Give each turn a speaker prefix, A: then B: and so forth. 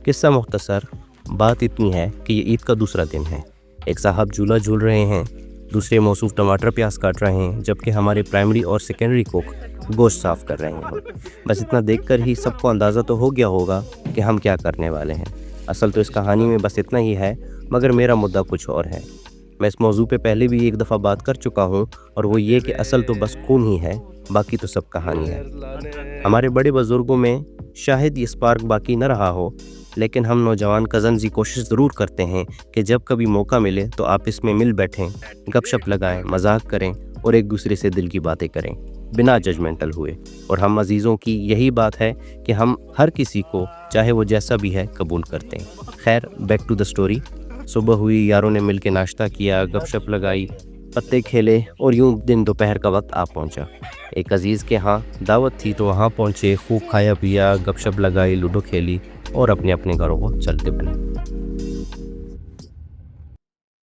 A: قصہ مختصر، بات اتنی ہے کہ یہ عید کا دوسرا دن ہے۔ ایک صاحب جھولا جھول رہے ہیں، دوسرے موصوف ٹماٹر پیاز کاٹ رہے ہیں، جبکہ ہمارے پرائمری اور سیکنڈری کوک گوشت صاف کر رہے ہیں۔ بس اتنا دیکھ کر ہی سب کو اندازہ تو ہو گیا ہوگا کہ ہم کیا کرنے والے ہیں۔ اصل تو اس کہانی میں بس اتنا ہی ہے، مگر میرا مدعا کچھ اور ہے۔ میں اس موضوع پہ پہلے بھی ایک دفعہ بات کر چکا ہوں، اور وہ یہ کہ اصل تو بس خون ہی ہے، باقی تو سب کہانی ہے۔ ہمارے بڑے بزرگوں میں شاید یہ اسپارک باقی نہ رہا ہو، لیکن ہم نوجوان کزنز یہ کوشش ضرور کرتے ہیں کہ جب کبھی موقع ملے تو آپس میں مل بیٹھیں، گپ شپ لگائیں، مذاق کریں اور ایک دوسرے سے دل کی باتیں کریں، بنا ججمنٹل ہوئے۔ اور ہم عزیزوں کی یہی بات ہے کہ ہم ہر کسی کو، چاہے وہ جیسا بھی ہے، قبول کرتے ہیں۔ خیر، بیک ٹو دا سٹوری۔ صبح ہوئی، یاروں نے مل کے ناشتہ کیا، گپ شپ لگائی، پتے کھیلے، اور یوں دن دوپہر کا وقت آ پہنچا۔ ایک عزیز کے ہاں دعوت تھی تو وہاں پہنچے، خوب کھایا پیا، گپ شپ لگائی، لوڈو کھیلی اور اپنے اپنے گھروں کو چلتے بنے۔